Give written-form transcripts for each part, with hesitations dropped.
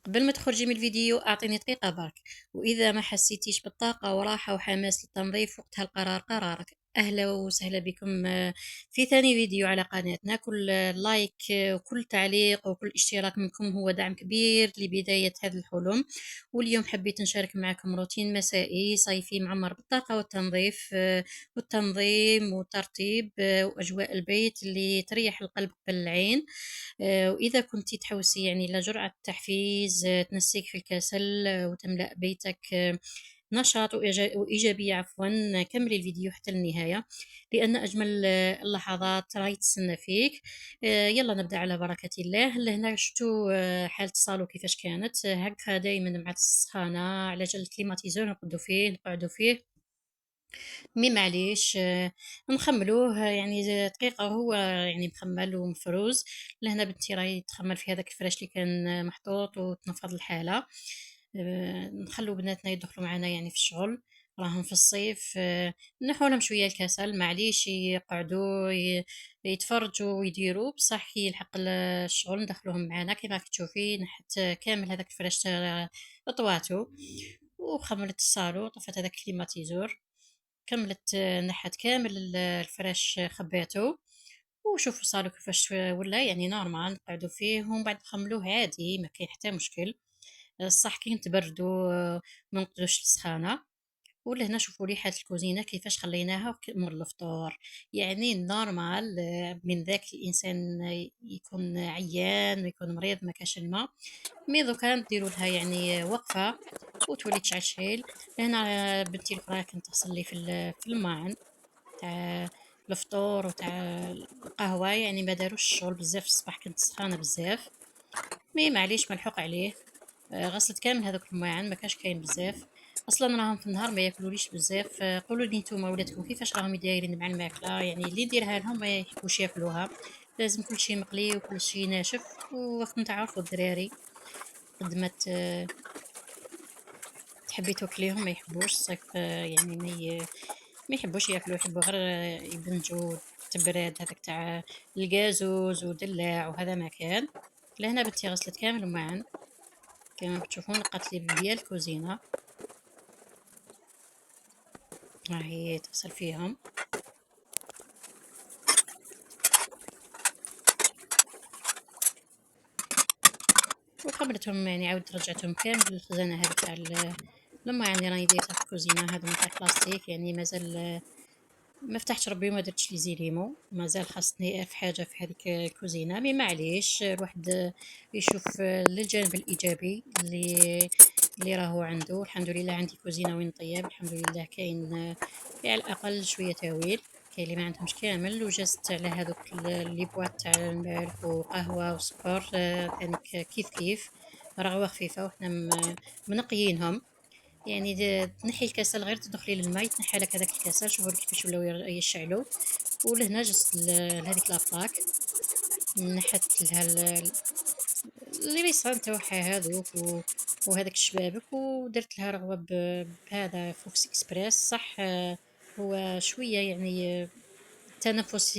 قبل ما تخرجي من الفيديو اعطيني دقيقة برك. واذا ما حسيتيش بالطاقة وراحة وحماس للتنظيف وقتها القرار قرارك. اهلا وسهلا بكم في ثاني فيديو على قناتنا. كل لايك وكل تعليق وكل اشتراك منكم هو دعم كبير لبداية هذا الحلم. واليوم حبيت نشارك معكم روتين مسائي صيفي معمر بالطاقة والتنظيف والتنظيم والترتيب واجواء البيت اللي تريح القلب قبل العين. وإذا كنتِ تحوسي يعني لجرعة تحفيز تنسيك في الكسل وتملأ بيتك نشاط وإيجابية عفوًا، كمّلي الفيديو حتى النهاية، لأن أجمل اللحظات راهي تستنى فيك. يالّا نبدأ على بركة الله. لهنا شفتوا حالة الصالون كيفاش كانت، هاكا دايمًا مع السخانة على جال الكليماتيزور نقعدوا فيه. مي معليش نخمّلوه يعني دقيقة وهو يعني مخمّل ومفروز. لهنا بنتي راهي تخمّل في هذاك الفراش اللي كان محطوط وتنفّض الحالة. نخلّو بناتنا يدخلوا معانا يعني في الشغل، راهم في الصيف. نمنحو لهم شوية الكسل معليش يقعدوا يتفرجوا ويديروا، بصح كي يلحق الشغل ندخلوهم معانا. كيما راكي تشوفي نحت كامل هذاك الفراش طواتو، وخمّلت الصالون، طفّت هذاك الكليماتيزور، كملت نحت كامل الفراش خباتو. وشوفوا صالو كيفاش ولا يعني نورمال نقعدوا فيه ومن بعد نخملوه عادي ما كاين حتى مشكل. الصح كي نتبردوا ما نقعدوش السخانه. ولهنا شوفوا ريحة الكوزينة كيفاش خليناها مور الفطور. يعني نورمال من ذاك الإنسان يكون عيان ويكون مريض ما كاش الماء. مي دوكا نديروا لها يعني وقفة وتولي تشعشعيل. هنا بنتي الأخرى كانت تغسل لي في الماعن تاع الفطور وتاع القهوة. يعني ما داروش الشغل بزاف الصباح كنت سخانة بزاف. مي معليش ملحوق عليه. غسلت كامل هذوك المواعن ما كانش كاين بزاف. اصلا راهم في النهار ما ياكلوليش بزاف. قولوا لي نتوما ولادكم كيفاش راهم دايرين مع الماكله، يعني اللي نديرها لهم ما يحبوش ياكلوها. لازم كل شيء مقلي وكل شيء ناشف. ووقت تعرفوا الدراري قد ما تحبي توكليهم ما يحبوش الصيف. يعني ما يحبوش ياكلوا، يحبوا غير يبنجوا تبراد هذاك تاع القازوز ودلاع وهذا ما كان. لهنا بنتي غسلت كامل معا كما تشوفون لقات لي بيا الكوزينه راهي تغسل فيهم. وخبرتهم يعني عاود رجعتهم كامل للخزانه هذه تاع لما يعني راني ديتها في الكوزينه هذا تاع بلاستيك. يعني مازال ما فتحتش ربي وما درتش لي زيريمو، مازال خاصني في حاجه في هذيك الكوزينه. مي معليش الواحد يشوف للجانب الايجابي اللي راهو عنده. الحمد لله عندي كوزينه وين نطيب، الحمد لله كاين على الاقل شويه تاويل. كاين اللي ما عندهمش كامل. وجزت على هذوك لي بواط تاع الملح وقهوه وسكر ثاني كيف كيف رغوه خفيفه. وحنا منقيينهم. يعني تنحي الكسل غير تدخلي للماء تنحي لك هذاك الكسل. شوفوا كيفاش ولاو يشعلوا. ولهنا جست لهذيك لابلاك نحت لها لي ريسان تاعها هذوك وهذاك الشبابك. ودرت لها رغوه بهذا فوكس اكسبريس صح. هو شويه يعني التنفس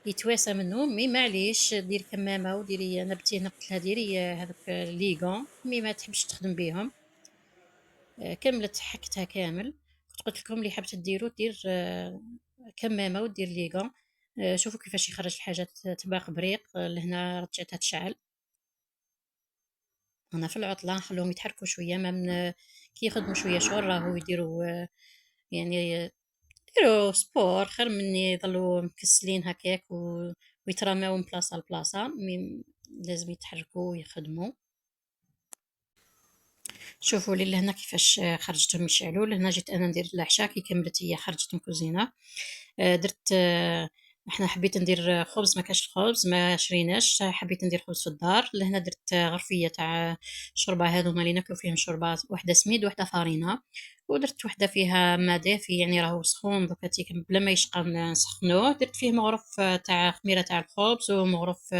يتواسى منه. مي معليش ديري كمامه وديري نبتيه نقلت لها ديري هذوك ليغون مي ما تحبش تخدم بيهم. كملت حكتها كامل. كنت قلت لكم اللي حبت ديرو دير كمامه ودير ليغون. شوفوا كيفاش يخرج الحاجات تباق بريق. لهنا رجعتها تشعل. انا في العطله نخليهم يتحركوا شويه ما من كي يخدموا شويه شغل راهو يديروا يعني يديروا سبور خير من يظلوا مكسلين هكاك ويترماو من بلاصه لبلاصه. لازم يتحركوا ويخدموا. شوفوا لي لهنا كيفاش خرجتهم يشعلوا. لهنا جيت انا ندير العشاء كي كملت هي خرجت من الكوزينه. درت احنا حبيت ندير خبز ما كاش الخبز ما شريناش. حبيت ندير خبز في الدار. لهنا درت غرفيه تاع شوربه هذوما اللي ناكلو فيهم شوربه، واحده سميد واحده فارينه. ودرت واحده فيها ما دافي يعني راهو سخون دوكا بلا ما يشقى نسخنوه. درت فيه مغرف تاع خميره تاع الخبز ومغرف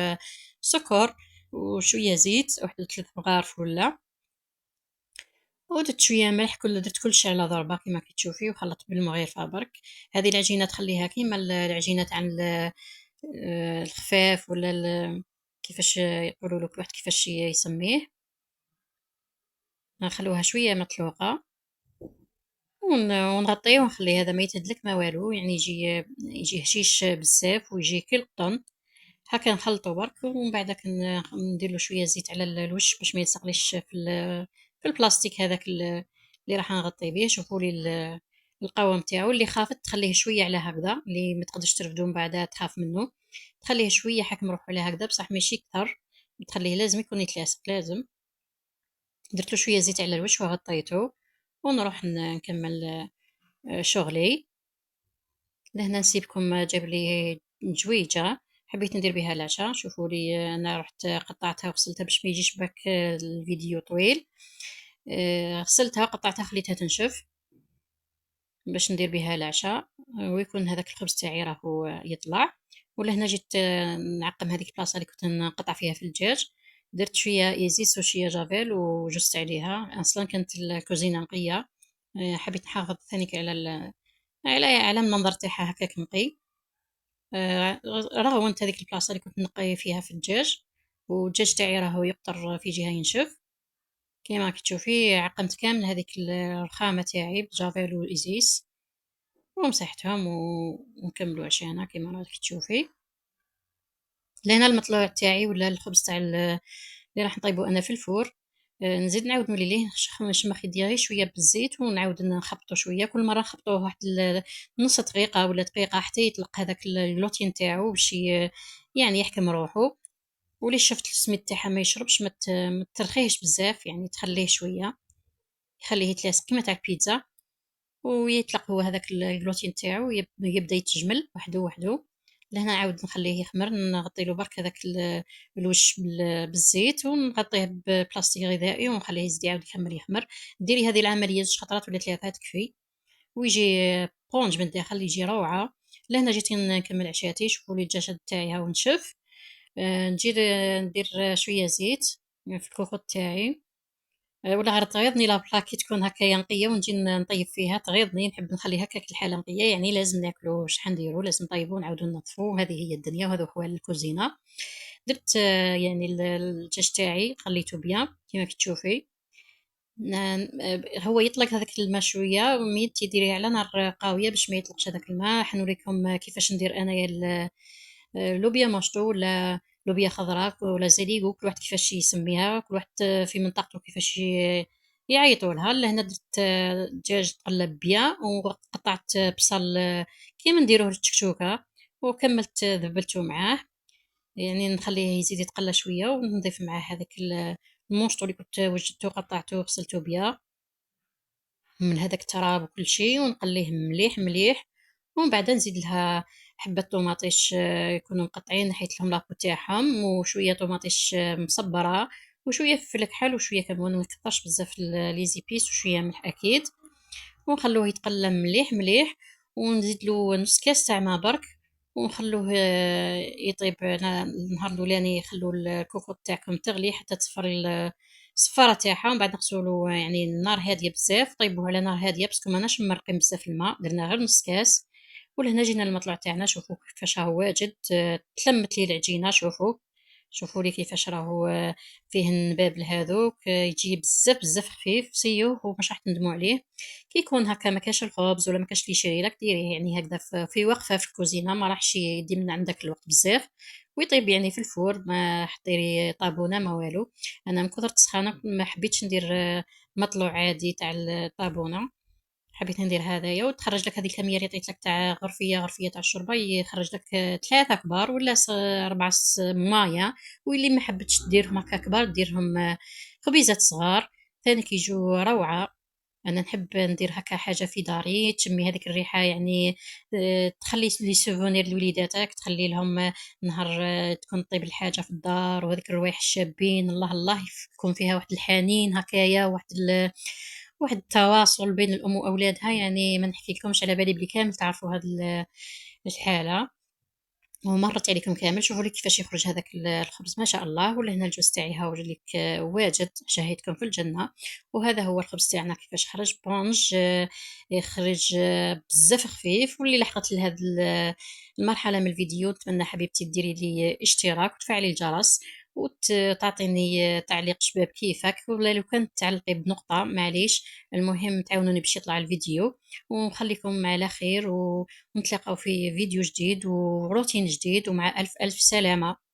سكر وشويه زيت واحد 3 مغارف ولا. ودرت شويه ملح درت كلشي على ضربه كما كتشوفي وخلطت بالمغيرفه برك. هذه العجينه تخليها كيما العجينه تاع الخفاف ولا كيفاش يقولوا لك واحد كيفاش يسميه. نخلوها شويه مطلوقه ونغطيه ونخليه هذا ما يتهدلك ما والو، يعني يجي هشيش بزاف ويجي كي القطن. هكا نخلطو برك ومن بعد ندير له شويه زيت على الوش باش ما يلصقليش في البلاستيك هذاك اللي راح نغطي به. شوفوا لي القوام تاعو، اللي خافت تخليه شويه على هكذا، اللي ما تقدرش ترفدو من بعدها تخاف منه تخليه شويه حكم روحو على هكذا، بصح ماشي كثر، تخليه لازم يكون يتلاصق لازم. درت له شويه زيت على الوش وغطيته ونروح نكمل شغلي. لهنا نسيبكم جاب لي جويجه حبيت ندير بها العشاء. شوفوا لي انا رحت قطعتها وغسلتها باش ما يجيش بك الفيديو طويل. غسلتها قطعتها خليتها تنشف باش ندير بها العشاء، ويكون هذاك الخبز تاعي راهو يطلع. ولهنا جيت نعقم هذيك البلاصه اللي كنت نقطع فيها في الدجاج. درت شويه ايزيس وشويه جافيل وجزت عليها، اصلا كانت الكوزينه نقيه. حبيت نحافظ ثاني على على المنظر تاعها هكاك نقي. رغوت هذيك البلاصه اللي كنت نقي فيها في الدجاج، والدجاج تاعي راهو يقطر في جهه ينشف. كيما راكي تشوفي عقمت كامل هذيك الرخامه تاعي بجافيل والازيس ومسحتهم ونكملوا عشانا كيما راكي تشوفي. لهنا المطلوع تاعي ولا الخبز تاع اللي راح نطيبه انا في الفور. نزيد نعاود نولي ليه نشمخ يدي غير شويه بالزيت ونعاود نخبطو شويه، كل مره نخبطوه واحد نص دقيقه ولا دقيقه حتى يطلق هذاك اللوتين تاعو باش يعني يحكم روحو. ولي شفت السميد تاعها ما يشربش ما ترخيهش بزاف، يعني تخليه شويه يخليه يتلاصق كيما تاع البيتزا ويطلق هو هذاك الجلوتين تاعو يبدا يتجمل وحده وحده. لهنا نعاود نخليه يخمر، نغطي له برك هذاك الوش بالزيت ونغطيه ببلاستيك غذائي ونخليه يزيد يعاود يخمر يخمر. ديري هذه العمليه زوج خطرات ولا ثلاثه تكفي ويجي بونج من الداخل يجي روعه. لهنا جيت نكمل عشاتي. شوفوا لي الدجاج تاعي هاو نشف. نجي ندير شويه زيت في الكوكوط تاعي. ولا غير تغيضني لا بلا كي تكون هكايا نقيه ونجي نطيب فيها تغيضني، نحب نخليها هكاك الحاله نقيه، يعني لازم ناكلو شحال نديرو لازم نطيبو ونعاودو نطفو، هذه هي الدنيا وهذو حوال الكوزينه. درت يعني الدجاج تاعي خليته بيان كيما كتشوفي. هو يطلق هذاك الماء شويه مي تيديريه على نار قاويه باش ما يطلقش هذاك الماء. حنوريكم كيفاش ندير انايا لوبيا ماشطو ولا لوبيا خضراء ولا زليقو، كل واحد كيفاش يسميها، كل واحد في منطقته كيفاش يعيطوا لها. لهنا درت دجاج تقلب بيا وقطعت بصل كيما نديروه للتكتوكه وكملت ذبلته معاه، يعني نخليه يزيد يتقلى شويه ونضيف معاه هذاك الموشطو اللي كنت وجدته قطعته وغسلته بيا من هذاك التراب وكل شيء ونقليه مليح مليح. ومن بعد نزيد لها حبة طوماطيش يكونوا مقطعين نحيت لهم لاكو تاعهم وشوية طوماطيش مصبرة وشوية فلفل كحل وشوية كمون، ما نكثرش بزاف لي زيبيس وشوية ملح أكيد. ونخلوه يتقلى مليح مليح ونزيد له نص كاس تاع ما برك ونخلوه يطيب. النهار الاولاني خلو الكوكوط تاعكم تغلي حتى تصفر الصفاره تاعها، ومن بعد نغسلو يعني النار هاديه بزاف، طيبوه على نار هاديه باسكو ماناش مرقين بزاف الماء، درنا غير نص كاس. ولهنا جينا المطلوع تاعنا شوفوا كيفاش راهو واجد. تلمت لي العجينه. شوفوا لي كيفاش راهو فيه النبابل هذوك، يجي بزاف بزاف خفيف سيوه ومش راح تندموا عليه. كي يكون هكا ما كاش الخبز ولا ما كاش لي شيري لك ديريه يعني هكذا في وقفه في الكوزينه، ما راحش يدي من عندك الوقت بزاف ويطيب يعني في الفور، ما حطيري طابونه ما والو. انا من كثر السخانه ما حبيتش ندير مطلوع عادي تاع الطابونه، حبيت ندير هذايا وتخرج لك هذه الكميه اللي عطيت لك تاع غرفيه تاع الشوربه، يخرج لك ثلاثه كبار ولا ربعه مايه. واللي ما حبتش ديرهم هكا كبار ديرهم خبيزات صغار ثاني كيجو روعه. انا نحب ندير هكا حاجه في داري تشمي هذيك الريحه، يعني تخلي لي سوفونير لوليداتك، تخلي لهم نهار تكون طيب الحاجه في الدار وهذيك الروايح الشابين الله الله يكون فيها واحد الحنين هكايا، واحد التواصل بين الام واولادها، يعني ما نحكي لكمش على بالي بلي كامل تعرفوا هذه الحاله ومرت عليكم كامل. شوفوا لي كيفاش يخرج هذاك الخبز ما شاء الله. ولا هنا الجوز تاعي هاو لك واجد شهيتكم في الجنه. وهذا هو الخبز تاعنا كيفاش خرج بونج يخرج بزاف خفيف. واللي لحقت لهذه المرحله من الفيديو نتمنى حبيبتي ديري لي اشتراك وتفعلي الجرس وتعطيني تعليق شباب كيفك، ولا لو كانت تعلقي بنقطة معليش. المهم تعاونوني باش يطلع الفيديو، ونخليكم على خير ونتلاقاو في فيديو جديد وروتين جديد، ومع ألف ألف سلامة.